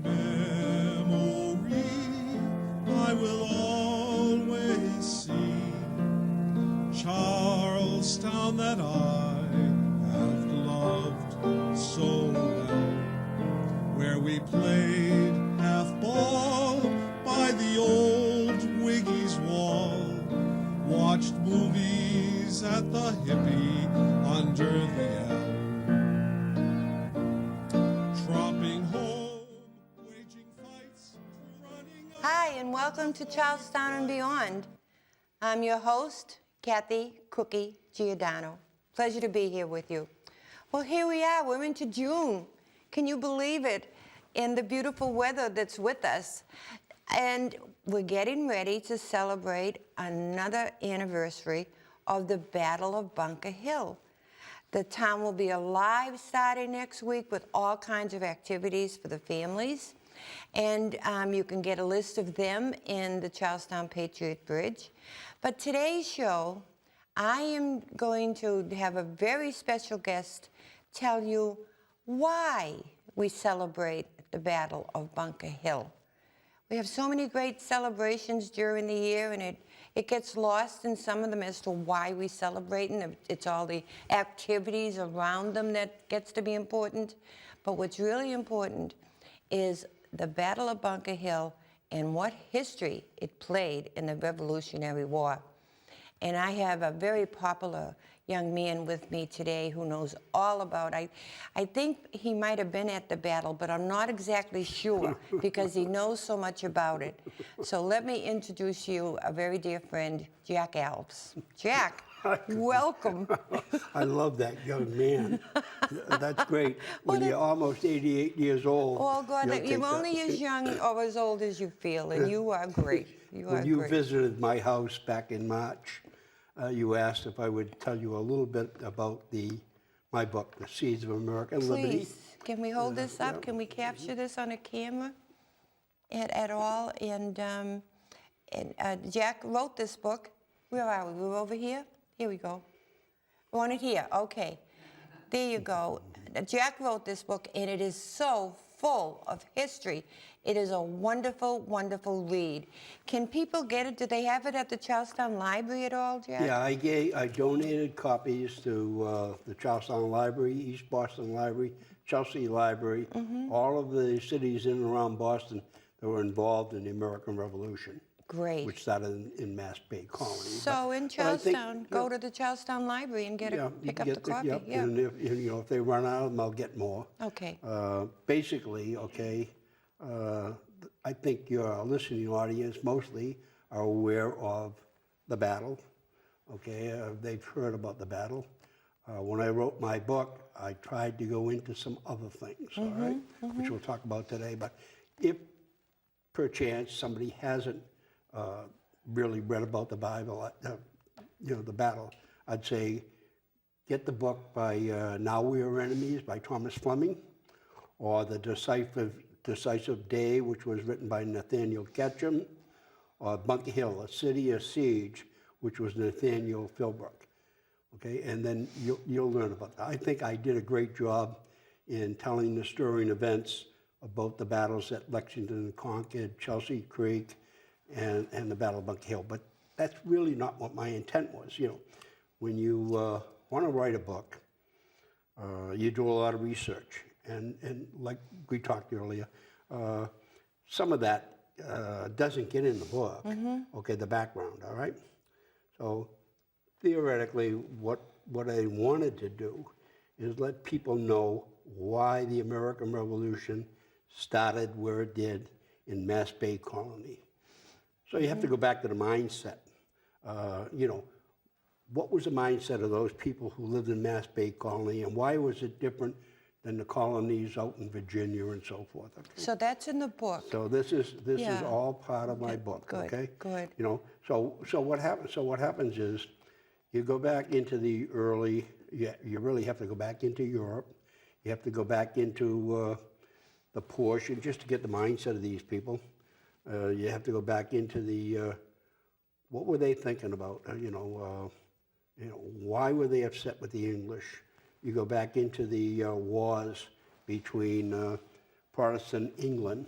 My memory I will always see, Charlestown that I have loved so well, where we played half-ball by the old Wiggy's wall, watched movies at the Hippie under the elm, tropping home, waging fights, running. Hi, and welcome to Charlestown and Beyond. I'm your host, Kathy Cookie Giordano. Pleasure to be here with you. Well, here we are. We're into June. Can you believe it? And the beautiful weather that's with us. And we're getting ready to celebrate another anniversary of the Battle of Bunker Hill. The town will be alive starting next week with all kinds of activities for the families. And you can get a list of them in the Charlestown Patriot Bridge. But today's show, I am going to have a very special guest tell you why we celebrate the Battle of Bunker Hill. We have so many great celebrations during the year, and it gets lost in some of them as to why we celebrate, and it's all the activities around them that gets to be important. But what's really important is the Battle of Bunker Hill and what history it played in the Revolutionary War. And I have a very popular young man with me today who knows all about it. I think he might have been at the battle, but I'm not exactly sure because he knows so much about it. So let me introduce you a very dear friend, Jack Alves. Jack, welcome. I love that young man. That's great. When you're almost 88 years old. Oh, God, you're only as young or as old as you feel, and you are great. When you visited my house back in March, you asked if I would tell you a little bit about my book, The Seeds of American Liberty. Please, can we hold this up? Can we capture this on a camera at all? And Jack wrote this book. Where are we? We're over here? Here we go. We want it here. Okay. There you go. Jack wrote this book, and it is so full of history. It is a wonderful, wonderful read. Can people get it? Do they have it at the Charlestown Library at all, Jack? Yeah, I donated copies to the Charlestown Library, East Boston Library, Chelsea Library, all of the cities in and around Boston that were involved in the American Revolution. Great. Which started in Mass Bay Colony. So in Charlestown, go to the Charlestown Library and pick up the copy. Yeah. And if they run out of them, I'll get more. Okay. Basically, okay, I think your listening audience mostly are aware of the battle. Okay, they've heard about the battle. When I wrote my book, I tried to go into some other things, all right, which we'll talk about today. But if perchance somebody hasn't really read about the Bible, the battle, I'd say get the book by Now We Are Enemies by Thomas Fleming, or The Decisive Day, which was written by Nathaniel Ketchum, or Bunker Hill, A City, a Siege, which was Nathaniel Philbrook. Okay, and then you'll learn about that. I think I did a great job in telling the stirring events about the battles at Lexington and Concord, Chelsea Creek, and the Battle of Bunker Hill. But that's really not what my intent was. When you want to write a book, you do a lot of research. And like we talked earlier, some of that doesn't get in the book, okay, the background, all right? So theoretically, what I wanted to do is let people know why the American Revolution started where it did in Mass Bay Colony. So you have to go back to the mindset. What was the mindset of those people who lived in Mass Bay Colony, and why was it different than the colonies out in Virginia and so forth? Okay? So that's in the book. So this is all part of my book. Good, okay. Good. So what happens? So what happens is, you go back into the early. You really have to go back into Europe. You have to go back into the portion just to get the mindset of these people. You have to go back into the what were they thinking about? Why were they upset with the English? You go back into the wars between Protestant England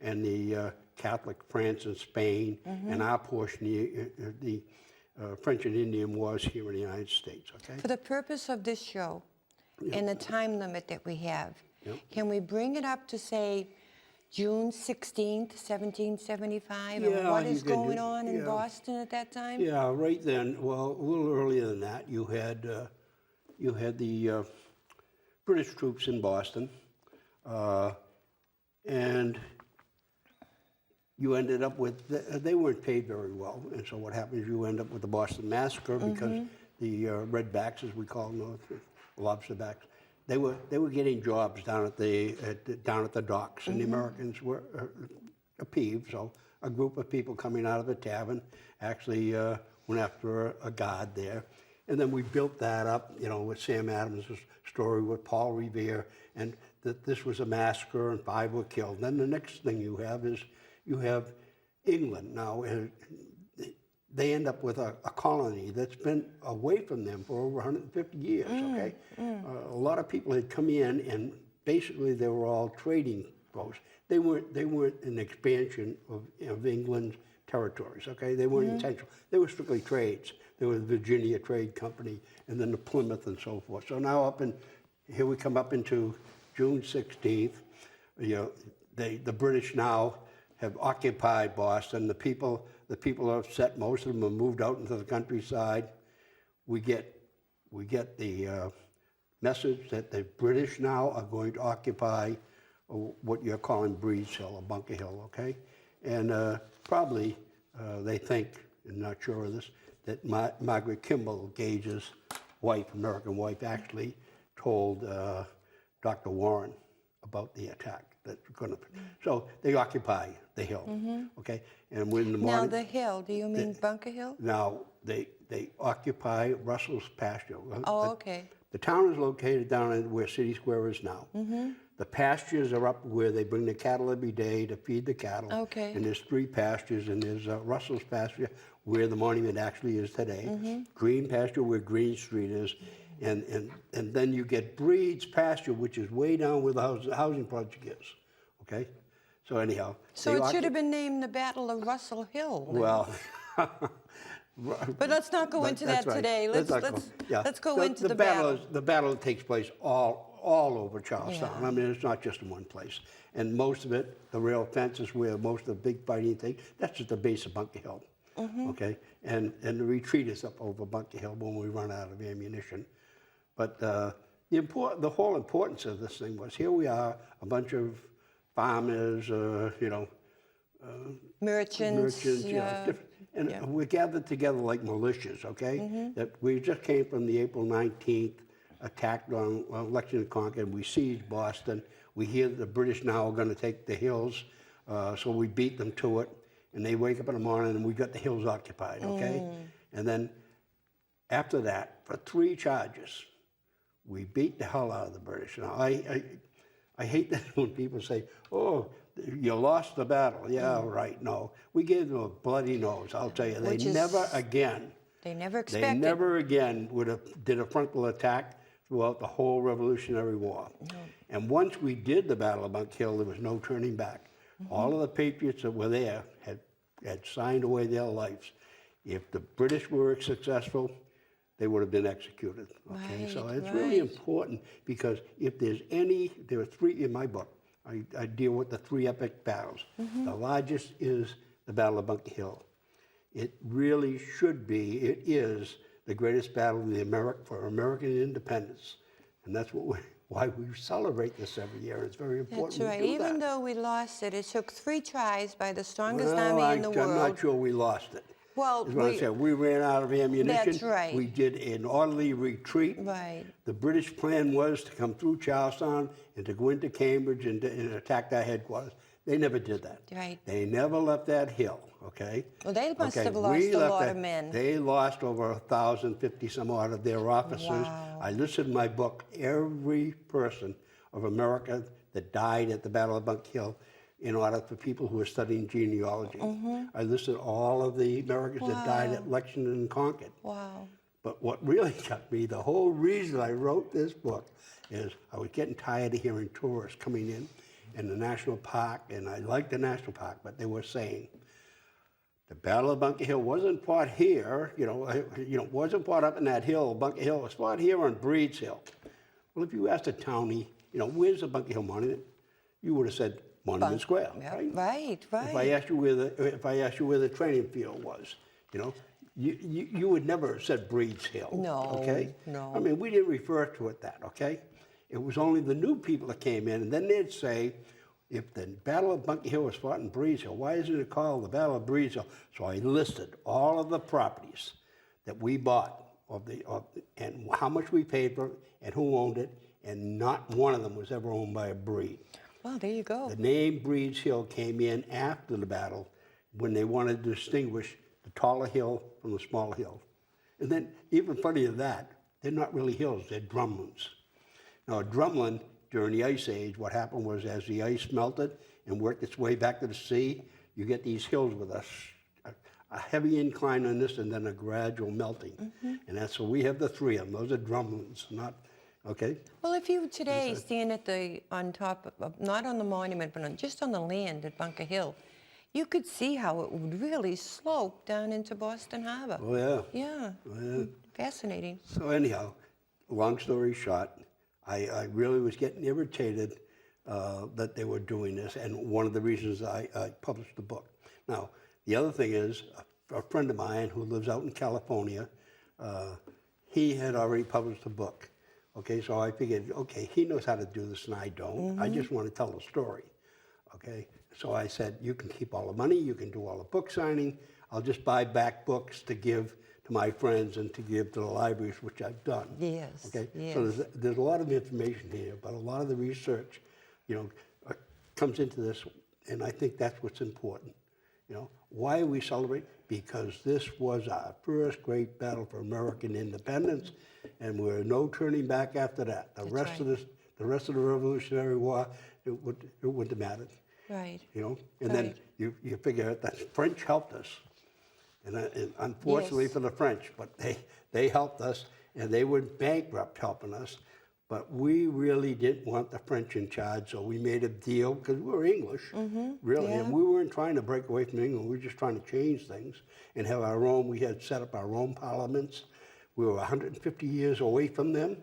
and the Catholic France and Spain, and our portion, the French and Indian Wars here in the United States, okay? For the purpose of this show and the time limit that we have, can we bring it up to, say, June 16th, 1775? Yeah, and what you is can do- going on in yeah. Boston at that time? Yeah, right then, well, a little earlier than that, you had the British troops in Boston, and you ended up with, they weren't paid very well, and so what happened is you end up with the Boston Massacre because the redbacks, as we call them, lobsterbacks, they were getting jobs down at the docks, and the Americans were peeved. So a group of people coming out of a tavern actually went after a guard there, and then we built that up, you know, with Sam Adams' story with Paul Revere, and that this was a massacre and 5 were killed. Then the next thing you have is you have England now. They end up with a colony that's been away from them for over 150 years, okay? A lot of people had come in, and basically they were all trading posts. They weren't an expansion of England's territories, okay? They weren't intentional. They were strictly trades. There was the Virginia Trade Company, and then the Plymouth and so forth. So now here we come up into June 16th. You know, the British now have occupied Boston. The people are upset. Most of them have moved out into the countryside. We get the message that the British now are going to occupy what you're calling Breed's Hill or Bunker Hill, okay? And probably they think, I'm not sure of this, that Margaret Kimball, Gage's wife, American wife, actually told Dr. Warren about the attack. So they occupy the hill, okay? And when in the morning... Now, the hill, do you mean Bunker Hill? Now, they occupy Russell's pasture. Oh, okay. The town is located down in where City Square is now. The pastures are up where they bring the cattle every day to feed the cattle. Okay. And there's 3 pastures, and there's Russell's pasture where the monument actually is today. Green pasture where Green Street is. And then you get Breed's pasture, which is way down where the housing project is, okay? So anyhow. So it should have been named the Battle of Russell Hill. then. Well. But let's not go into that That's right. today. Let's Let's go into the battle. The battle takes place all over Charlestown. Yeah. I mean, it's not just in one place. And most of it, the rail fence is where most of the big fighting thing, that's at the base of Bunker Hill, okay? And the retreat is up over Bunker Hill when we run out of ammunition. But the whole importance of this thing was, here we are, a bunch of farmers, you know, Merchants. yeah, and we're gathered together like militias, okay? That we just came from the April 19th attack on Lexington and Concord. We seized Boston. We hear that the British now are going to take the hills, so we beat them to it. And they wake up in the morning and we got the hills occupied, okay? And then after that, for 3 charges, we beat the hell out of the British. Now, I hate that when people say, oh, you lost the battle. Yeah, right, no. We gave them a bloody nose, I'll tell you. They never again did a frontal attack throughout the whole Revolutionary War. And once we did the Battle of Bunker Hill, there was no turning back. All of the patriots that were there had signed away their lives. If the British were successful, they would have been executed. Okay, so it's really important, because if there are 3 in my book. I deal with the 3 epic battles. The largest is the Battle of Bunker Hill. It really should be, it is the greatest battle for American independence. And that's why we celebrate this every year. It's very important. That's right. to do Even that. though we lost it, it took 3 tries by the strongest army in the world. I'm not sure we lost it. Well, That's what I said. We ran out of ammunition. That's right. We did an orderly retreat. Right. The British plan was to come through Charlestown and to go into Cambridge and attack our headquarters. They never did that. Right. They never left that hill, okay? Well, they must have We lost a left lot that- of men. They lost over 1,050 some odd of their officers. Wow. I listed in my book every person of America that died at the Battle of Bunker Hill in order for people who are studying genealogy. I listed all of the Americans that died at Lexington and Concord. Wow. But what really got me, the whole reason I wrote this book, is I was getting tired of hearing tourists coming in and the national park, and I like the national park, but they were saying the Battle of Bunker Hill wasn't fought here, wasn't fought up in that hill, Bunker Hill. It was fought here on Breed's Hill. Well, if you asked a townie, where's the Bunker Hill Monument, you would have said Monument Square, right? Right. If I asked you where the training field was, you would never have said Breed's Hill. No, okay? no. I mean, we didn't refer to it that, okay? It was only the new people that came in, and then they'd say, if the Battle of Bunker Hill was fought in Breed's Hill, why isn't it called the Battle of Breed's Hill? So I listed all of the properties that we bought and how much we paid for it and who owned it, and not one of them was ever owned by a Breed. Well, there you go. The name Breed's Hill came in after the battle when they wanted to distinguish the taller hill from the smaller hill. And then, even funnier than that, they're not really hills, they're drumlins. Now, a drumlin, during the Ice Age, what happened was as the ice melted and worked its way back to the sea, you get these hills with a heavy incline on this and then a gradual melting. And that's, so we have the three of them. Those are drumlins, not, okay? Well, if you today stand on top of, not on the monument, but just on the land at Bunker Hill, you could see how it would really slope down into Boston Harbor. Oh, yeah. Yeah. Oh, yeah. Fascinating. So anyhow, long story short, I really was getting irritated that they were doing this, and one of the reasons I published the book. Now, the other thing is, a friend of mine who lives out in California, he had already published a book. Okay, so I figured, okay, he knows how to do this and I don't. I just want to tell the story. Okay, so I said, you can keep all the money, you can do all the book signing. I'll just buy back books to give to my friends and to give to the libraries, which I've done. Yes. Okay. Yes. So there's a lot of information here, but a lot of the research, comes into this, and I think that's what's important. Why we celebrate? Because this was our first great battle for American independence, and we're no turning back after that. The rest of the Revolutionary War, it wouldn't have mattered. Right. And then you figure out that French helped us. And unfortunately Yes. for the French, but they helped us, and they went bankrupt helping us. But we really didn't want the French in charge, so we made a deal, because we were English, really, Yeah. and we weren't trying to break away from England. We were just trying to change things and have our own. We had set up our own parliaments. We were 150 years away from them.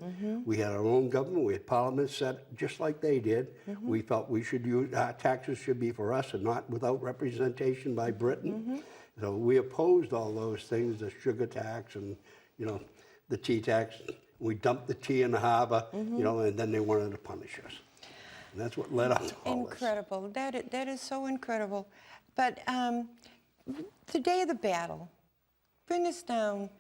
We had our own government. We had parliaments set just like they did. We felt we should use, our taxes should be for us and not without representation by Britain. So we opposed all those things, the sugar tax and, the tea tax. We dumped the tea in the harbor, and then they wanted to punish us. And that's what led up to all this. Incredible. That is so incredible. But the day of the battle, bring us down.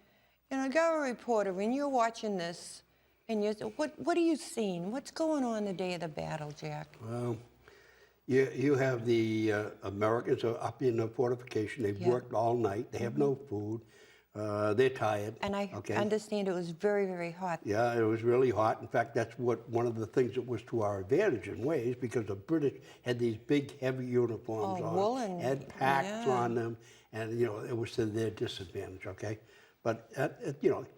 You're a reporter, and you're watching this, and what are you seeing? What's going on the day of the battle, Jack? Well, you have the Americans are up in the fortification. They've worked all night. They have no food. They're tired. And I understand it was very, very hot. Yeah, it was really hot. In fact, that's one of the things that was to our advantage in ways, because the British had these big, heavy uniforms on, woolen, had packs on them, and it was to their disadvantage. Okay, but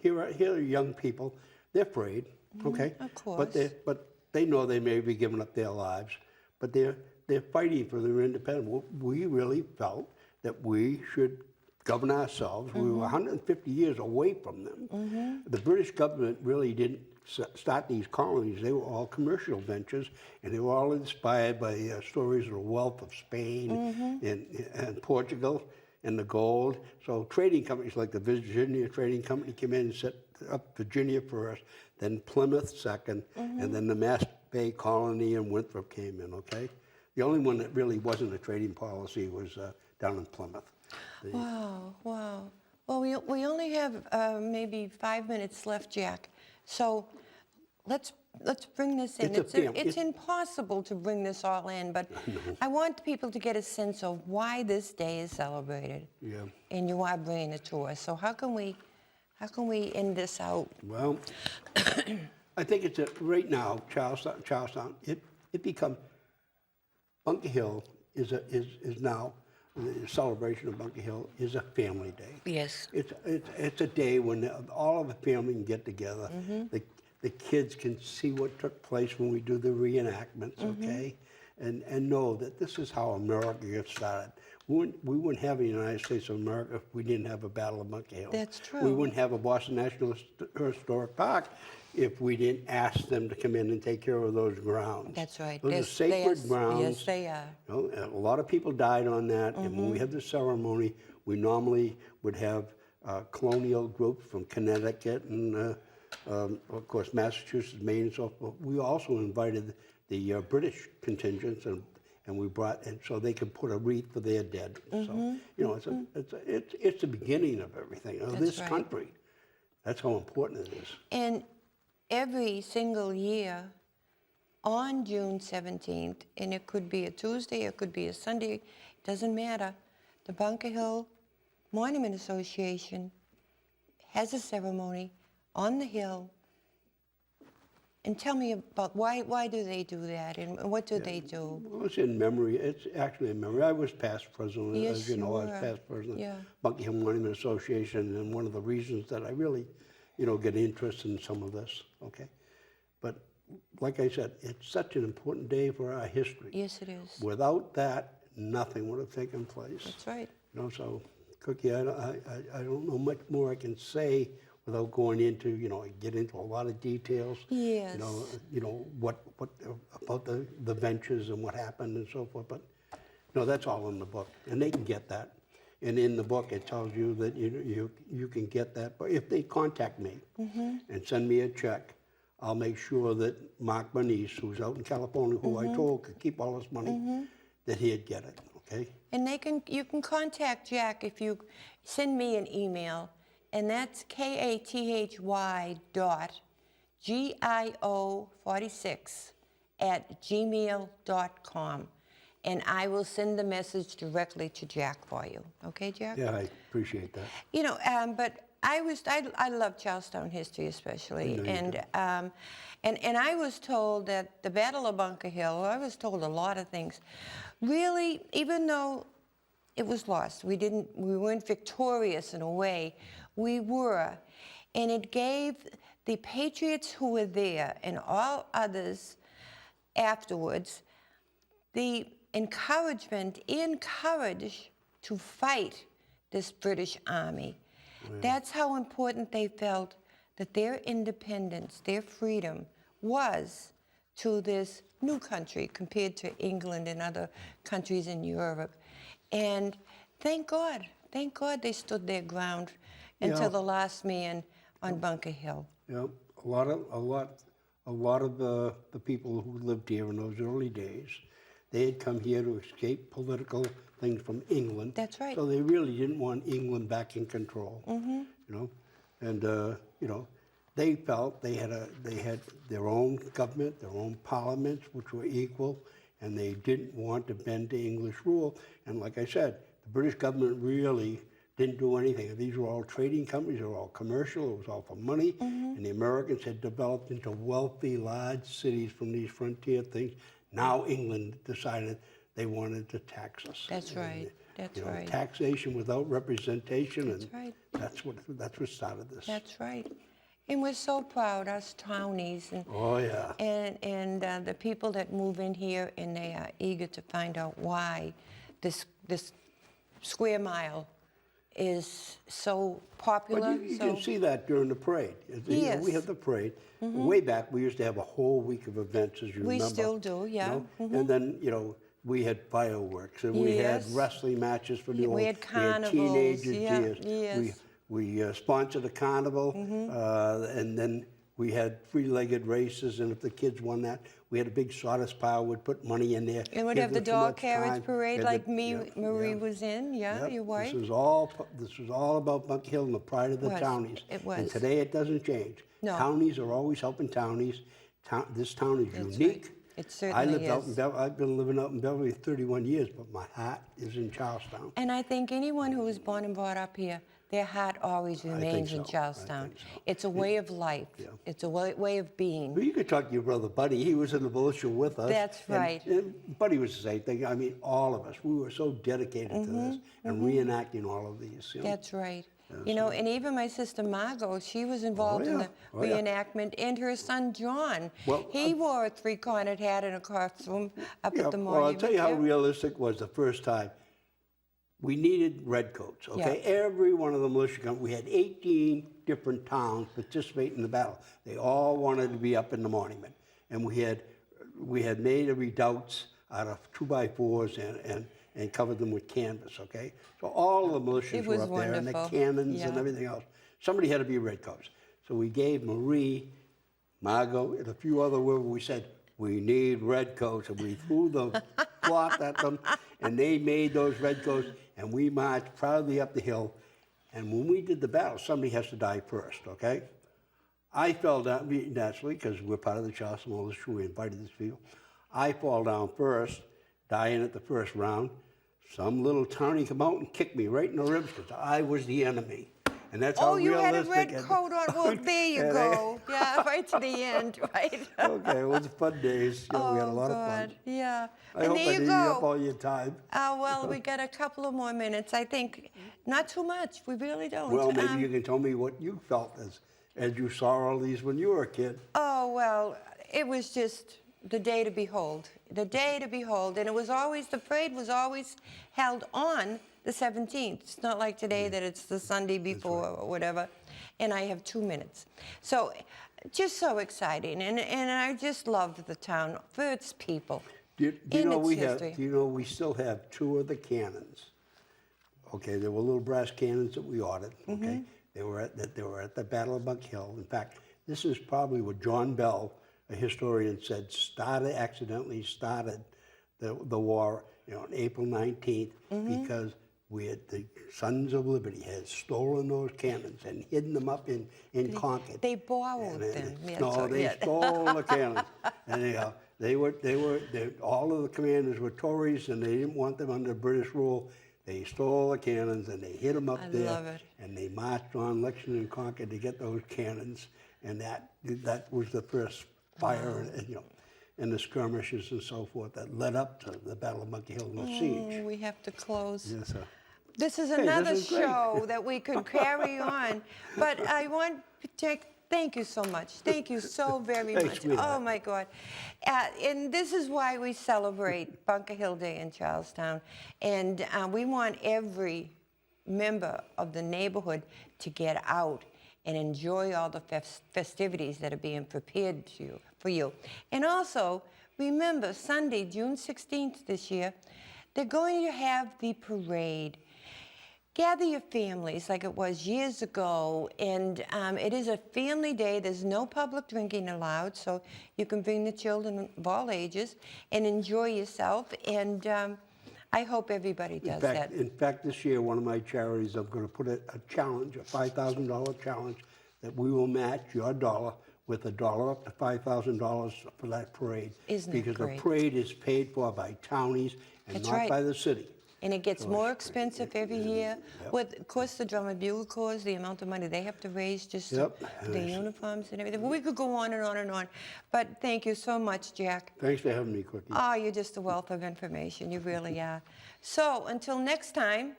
here are young people. They're afraid. Okay, of course. But they know they may be giving up their lives, but they're fighting for their independence. We really felt that we should govern ourselves. We were 150 years away from them. The British government really didn't start these colonies. They were all commercial ventures, and they were all inspired by stories of the wealth of Spain and Portugal and the gold. So trading companies like the Virginia Trading Company came in and set up Virginia first, then Plymouth second, and then the Mass Bay Colony and Winthrop came in, okay? The only one that really wasn't a trading policy was down in Plymouth. Wow, wow. Well, we only have maybe 5 minutes left, Jack. So let's bring this in. It's impossible to bring this all in, but I want people to get a sense of why this day is celebrated. Yeah. And you are bringing it to us. So how can we end this out? Well, I think it's right now, Charlestown. It becomes Bunker Hill is now. The celebration of Bunker Hill is a family day. Yes. It's a day when all of the family can get together. The kids can see what took place when we do the reenactments, okay? and know that this is how America got started. We wouldn't have the United States of America if we didn't have a Battle of Bunker Hill. That's true. We wouldn't have a Boston National Historic Park if we didn't ask them to come in and take care of those grounds. That's right. Those are sacred grounds. Yes, they are. You know, and a lot of people died on that, and when we have the ceremony, we normally would have colonial groups from Connecticut and, of course, Massachusetts, Maine, and so forth. We also invited the British contingents, and we brought, and so they could put a wreath for their dead. So, you know, it's the beginning of everything, of this right. country. That's how important it is. And every single year on June 17th, and it could be a Tuesday, it could be a Sunday, doesn't matter, the Bunker Hill Monument Association has a ceremony on the hill. And tell me about why do they do that, and what do they do? Well, it's in memory. It's actually in memory. I was past president, Yes, as you know. you I was were. past president Yeah. of Bunker Hill Monument Association, and one of the reasons that I really, you know, get interested in some of this. Okay, but like I said, it's such an important day for our history. Yes, it is. Without that, nothing would have taken place. That's right. You know, so Cookie, I don't know much more I can say without going into, you know, get into a lot of details. Yes. You know what about the ventures and what happened and so forth. But no, that's all in the book, and they can get that. And in the book, it tells you that you can get that. But if they contact me and send me a check, I'll make sure that Mark Bernice, who's out in California, who I told could keep all this money, that he'd get it. Okay. And you can contact Jack if you send me an email, and that's kathy.gio46@gmail.com, and I will send the message directly to Jack for you. Okay, Jack? Yeah, I appreciate that. You know, but I love Charlestown history especially, and I was told that the Battle of Bunker Hill, I was told a lot of things. Really, even though it was lost, we weren't victorious in a way, we were, and it gave the patriots who were there and all others afterwards the encourage to fight this British army. That's how important they felt that their independence, their freedom was to this new country compared to England and other countries in Europe. And thank God they stood their ground until the last man on Bunker Hill. Yeah, a lot of the people who lived here in those early days, they had come here to escape political things from England. That's right. So they really didn't want England back in control. You know, and you know, they felt they had their own government, their own parliaments, which were equal, and they didn't want to bend to English rule. And like I said, the British government really didn't do anything. These were all trading companies, they were all commercial, it was all for money, and the Americans had developed into wealthy, large cities from these frontier things. Now England decided they wanted to tax us. That's right. That's You know, right. taxation without representation, That's and right. that's what started this. That's right. And we're so proud, us townies, and Oh yeah. and the people that move in here, and they are eager to find out why this square mile is so popular. But you can see that during the parade. You know, Yes. we have the parade. Way back, we used to have a whole week of events, as you We remember. still do, yeah. You know? And then, you know, we had fireworks, and we had Yes. wrestling matches for the Yeah, old. we had carnivals, teenagers. yeah, Yes. yes. We sponsored a carnival, and then we had three-legged races, and if the kids won that, we had a big sawdust pile. We'd put money in there. And we'd give have the them so dog much carriage time. parade Yeah, like yeah, Marie yeah. was in, yeah, Yep. you're right. This was all about Bunker Hill and the pride of the Was. townies. It was. And today it doesn't change. No. Townies are always helping townies. This town is That's unique. right. It certainly is. I've been living out in Beverly 31 years, but my heart is in Charlestown. And I think anyone who was born and brought up here, their heart always remains so. in I Charlestown. think so. It's a way of life. Yeah. It's a way of being. Well, you could talk to your brother Buddy. He was in the militia with us. That's right. And Buddy was the same thing. I mean, all of us. We were so dedicated to this and reenacting all of these. You know? That's right. You know, and even my sister Margot, she was involved in yeah. the Oh, yeah. reenactment, and her son John. Well, he wore a three-cornered hat and a costume up Yeah, at the well, monument. I'll tell you how yeah. realistic was the first time. We needed redcoats, okay? Every one of the militia companies, we had 18 different towns participate in the battle. They all wanted to be up in the monument. And we had made the redoubts out of 2x4s and covered them with canvas, okay? So all of the militias It were was up there, and the wonderful. cannons and Yeah. everything else. Somebody had to be redcoats. So we gave Marie, Margot, and a few other women, we said, we need redcoats, and we threw the cloth at them, and they made those redcoats, and we marched proudly up the hill. And when we did the battle, somebody has to die first, okay? I fell down, naturally, because we're part of the Charlestown Militia, we invited these people. I fall down first, dying at the first round. Some little townie come out and kick me right in the ribs because I was the enemy. And that's how Oh, you had a realistic red coat on. Well, there you go. Yeah, right to the end, right? Okay, it was fun days. You know, we had a lot of fun. God. Yeah. I and hope there I you didn't eat up go. all your time. Well, we got a couple of more minutes. I think not too much. We really don't. Well, maybe you can tell me what you felt as you saw all these when you were a kid. Oh, well, it was just the day to behold. The day to behold. And it was always, the parade was always held on the 17th. It's not like today that it's the Sunday before or whatever. And I have 2 minutes. So just so exciting. And I just loved the town for its people. Do you in know its we history. have? Do you know we still have 2 of the cannons? Okay, there were little brass cannons that we ordered. Okay, they were at the Battle of Bunk Hill. In fact, this is probably what John Bell, a historian, said accidentally started the war, you know, on April 19th because the Sons of Liberty had stolen those cannons and hidden them up in Concord. They borrowed them. Yeah, No, so- they yeah. stole the cannons. And all of the commanders were Tories, and they didn't want them under British rule. They stole the cannons and they hid them up I there. love it. And they marched on Lexington and Concord to get those cannons, and that was the first fire, and, you know, and the skirmishes and so forth that led up to the Battle of Bunker Hill and the siege. We have to close. Yes, sir. This is Hey, this another is great. show that we could carry on, but I want to thank you so much. Thank you so very Thanks, much. sweetheart. Oh my God. And this is why we celebrate Bunker Hill Day in Charlestown. And we want every member of the neighborhood to get out and enjoy all the festivities that are being prepared for you. And also, remember, Sunday, June 16th this year, they're going to have the parade. Gather your families like it was years ago, and it is a family day. There's no public drinking allowed, so you can bring the children of all ages and enjoy yourself, and I hope everybody does that. In fact, this year, one of my charities, I'm going to put a challenge, a $5,000 challenge, that we will match your dollar with $1 up to $5,000 for that parade. Isn't it because great? the parade is paid for by townies and That's not right. by the city. And it gets more expensive every year. Yep. With, of course, the drum and bugle corps, the amount of money they have to raise just Yep. for their uniforms and everything. Well, we could go on and on and on. But thank you so much, Jack. Thanks for having me, Cookie. Oh, you're just a wealth of information. You really are. So until next time,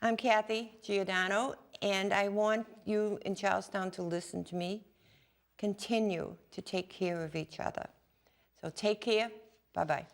I'm Kathy Giordano, and I want you in Charlestown to listen to me. Continue to take care of each other. So take care. Bye-bye.